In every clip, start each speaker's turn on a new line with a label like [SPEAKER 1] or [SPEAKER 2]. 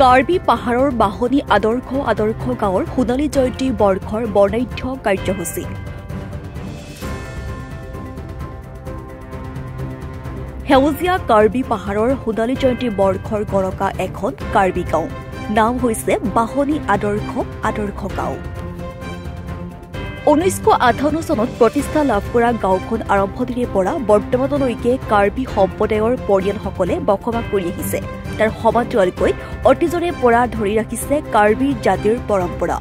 [SPEAKER 1] কাৰ্বি পাহাৰৰ বাহনী আদৰ্শ গাঁৱৰ সোণালী জয়ন্তী বৰ্ষৰ বৰ্ণাঢ্য কাৰ্যসূচী। সেউজীয়া কাৰ্বি পাহাৰৰ সোণালী জয়ন্তী বৰ্ষৰ গৰকা এখন কাৰ্বি গাঁও। নাম হৈছে বাহনী আদৰ্শ গাঁও। 1958 চনত প্ৰতিষ্ঠা লাভ কৰা গাঁওখন আৰম্ভণিৰে পৰা বৰ্তমানলৈকে কাৰ্বি সম্প্ৰদায়ৰ পৰিয়ালসকলে বসবাস কৰি আহিছে। তাৰ সমান্তৰালকৈ অতীজৰে পৰা ধৰি ৰাখিছে কাৰ্বি জাতিৰ পৰম্পৰা।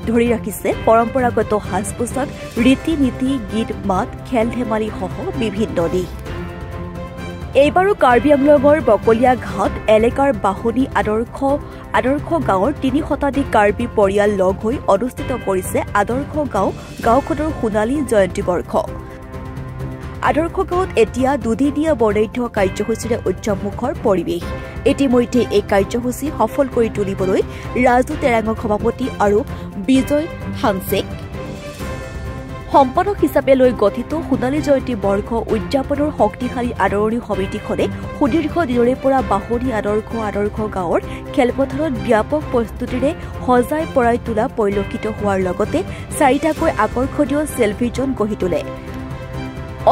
[SPEAKER 1] ধৰি ৰাখিছে পৰম্পৰাগত সাজ পোছাক, ৰীতি নীতি, গীত মাত, খেল ধেমালি সহ বিভিন্ন দিশ। এইবাৰো কাৰ্বি আংলঙৰ বকলীয়া ঘাট এলেকাৰ বাহনী আদৰ্শ গাঁৱৰ 3 শতাধিক কাৰ্বি পৰিয়াল লগ হৈ অনুষ্ঠিত কৰিছে আদৰ্শ গাঁওখনৰ সোণালী জয়ন্তী বৰ্ষ। আদৰ্শ গাঁৱত এতিয়া দুদিনীয়া বৰ্ণাঢ্য কাৰ্যসূচীৰে উৎসৱমুখৰ পৰিৱেশ। ইতিমধ্যে এই কাৰ্যসূচী সফল কৰি তুলিবলৈ ৰাজু টেৰাঙৰ সভাপতি আৰু বিজয় হানছেক সম্পাদক হিচাপে লৈ গঠিত সোণালী জয়ন্তী বৰ্ষ উদযাপনৰ শক্তিশালী আদৰণি সমিতিখনে সুদীৰ্ঘ দিনৰে পৰা বাহনী আদৰ্শ গাঁৱৰ খেলপথাৰত ব্যাপক প্ৰস্তুতিৰে সজাই পৰাই তোলা পৰিলক্ষিত হোৱাৰ লগতে 4টাকৈ আকৰ্ষণীয় চেলফি জ'ন গঢ়ি তোলে।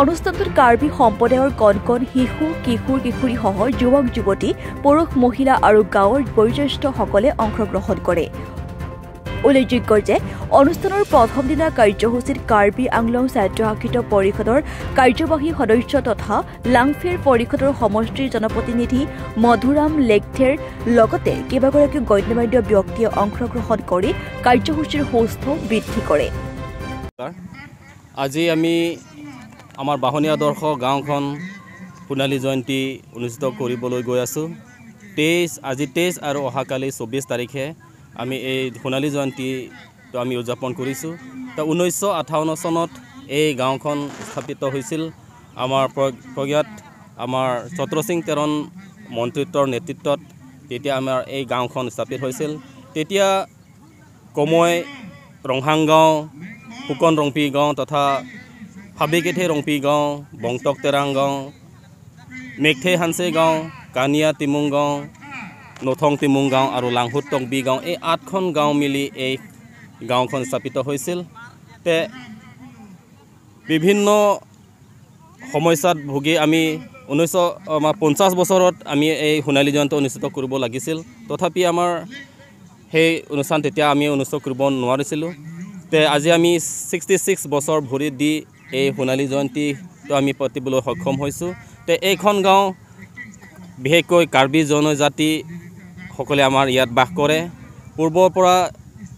[SPEAKER 1] অনুষ্ঠানটোত কাৰ্বি সম্প্ৰদায়ৰ কণ শিশু, কিশোৰ-কিশোৰীসহ যুৱক-যুৱতী, পুৰুষ, মহিলা আৰু গাঁৱৰ বয়োজ্যেষ্ঠসকলে অংশগ্ৰহণ কৰে। উল্লেখযোগ্য যে অনুষ্ঠানৰ প্ৰথম দিনা কাৰ্যসূচীত কাৰ্বি আংলং স্বায়ত্তশাসিত পৰিষদৰ কাৰ্যবাহী সদস্য তথা লাংফেৰ পৰিষদৰ সমষ্টিৰ জনপ্ৰতিনিধি মধুৰাম লেগথেৰ লগতে কেইবাগৰাকী গণ্যমান্য ব্যক্তিয়ে অংশগ্ৰহণ কৰি কাৰ্যসূচীৰ সৌষ্ঠৱ বৃদ্ধি কৰে।
[SPEAKER 2] আজি আমি আমাৰ বাহনী আদৰ্শ গাঁওখন সোণালী জয়ন্তী অনুষ্ঠিত কৰিবলৈ গৈ আছোঁ। আজি 23 আৰু অহাকালি 24 তাৰিখে আমি এই সোণালী জয়ন্তীটো আমি উদযাপন কৰিছোঁ। 1958 চনত এই গাঁওখন স্থাপিত হৈছিল। আমাৰ প্ৰজ্ঞাত আমাৰ ছত্ৰ সিং তেৰণ মন্ত্ৰিত্বৰ নেতৃত্বত তেতিয়া আমাৰ এই গাঁওখন স্থাপিত হৈছিল। তেতিয়া কমৈ ৰংহাং গাঁও, ফুকন ৰংপি গাঁও তথা হাবিকেথে ৰংপি গাঁও, বংটক তেৰাং গাঁও, মেঘথে হানছে গাঁও, কানিয়া তিমুং গাঁও, নথং তিমুং গাঁও আৰু লাংহুত টংবি গাঁও, এই 8খন গাঁও মিলি এই গাঁওখন স্থাপিত হৈছিল। বিভিন্ন সমস্যাত ভুগি আমি 1950 বছৰত আমি এই সোণালী জয়ন্তী অনুষ্ঠিত কৰিব লাগিছিল। তথাপি আমাৰ সেই অনুষ্ঠান তেতিয়া আমি অনুষ্ঠিত কৰিব নোৱাৰিছিলোঁ। আজি আমি 66 বছৰ ভৰি দি এই সোণালী জয়ন্তীটো আমি পাতিবলৈ সক্ষম হৈছোঁ। এইখন গাঁও বিশেষকৈ কাৰ্বি জনজাতিসকলে আমাৰ ইয়াত বাস কৰে। পূৰ্বৰ পৰা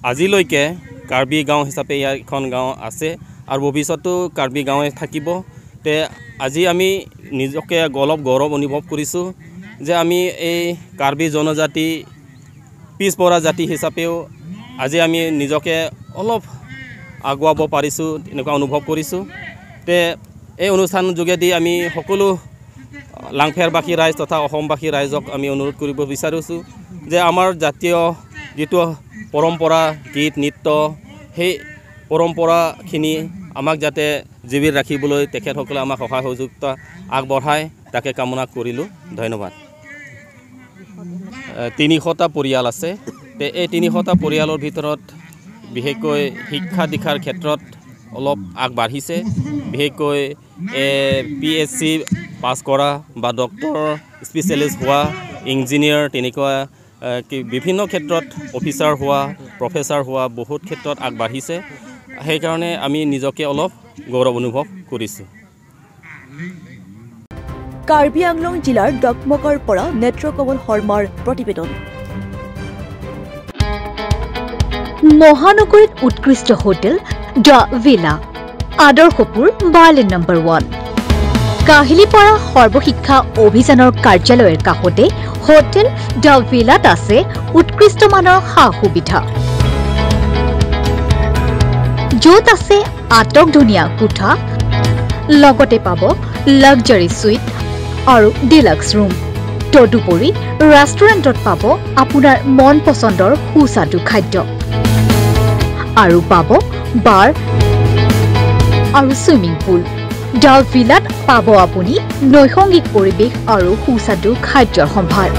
[SPEAKER 2] আজিলৈকে কাৰ্বি গাঁও হিচাপে এখন গাঁও আছে আৰু ভৱিষ্যতো কাৰ্বি গাঁৱে থাকিব। আজি আমি নিজকে অলপ গৌৰৱ অনুভৱ কৰিছোঁ যে আমি এই কাৰ্বি জনজাতি পিছপৰা জাতি হিচাপেও আজি আমি নিজকে অলপ আগুৱাব পাৰিছোঁ, এনেকুৱা অনুভৱ কৰিছোঁ। এই অনুষ্ঠানৰ যোগেদি আমি সকলো লাংফেৰবাসী ৰাইজ তথা অসমবাসী ৰাইজক আমি অনুৰোধ কৰিব বিচাৰিছোঁ যে আমাৰ জাতীয় যিটো পৰম্পৰা, গীত নৃত্য, সেই পৰম্পৰাখিনি আমাক যাতে জীৱিত ৰাখিবলৈ তেখেতসকলে আমাক সহায় সহযোগিতা আগবঢ়ায়, তাকে কামনা কৰিলোঁ। ধন্যবাদ। 300টা পৰিয়াল আছে। এই 300টা পৰিয়ালৰ ভিতৰত বিশেষকৈ শিক্ষা দীক্ষাৰ ক্ষেত্ৰত অলপ আগবাঢ়িছে। বিশেষকৈ PHC পাছ কৰা বা ডক্টৰ স্পেচিয়েলিষ্ট হোৱা, ইঞ্জিনিয়াৰ, তেনেকুৱা বিভিন্ন ক্ষেত্ৰত অফিচাৰ হোৱা, প্ৰফেচাৰ হোৱা বহুত ক্ষেত্ৰত আগবাঢ়িছে। সেইকাৰণে আমি নিজকে অলপ গৌৰৱ অনুভৱ কৰিছোঁ।
[SPEAKER 1] কাৰ্বি আংলং জিলাৰ ডকমকৰ পৰা নেত্ৰকমল শৰ্মাৰ প্ৰতিবেদন।
[SPEAKER 3] মহানগৰীত উৎকৃষ্ট হোটেল দ্য ভিলা, আদৰ্শপুৰ, বাৰ্লিন নম্বৰ 1। কাহিলীপাৰা সৰ্বশিক্ষা অভিযানৰ কাৰ্যালয়ৰ কাষতে হোটেল দ্য ভিলাত আছে উৎকৃষ্ট মানৰ সা সুবিধা, য'ত আছে আটকধুনীয়া কোঠা, লগতে পাব লাক্সাৰী সুইট আৰু ডিলাক্স ৰুম। তদুপৰি ৰেষ্টুৰেণ্টত পাব আপোনাৰ মন পচন্দৰ সুস্বাদু খাদ্য আৰু পাব বাৰ আৰু সুইমিং পুল। দ্য ভিলাত পাব আপুনি নৈসংগিক পৰিৱেশ আৰু সুস্বাদু খাদ্যৰ সম্ভাৰ।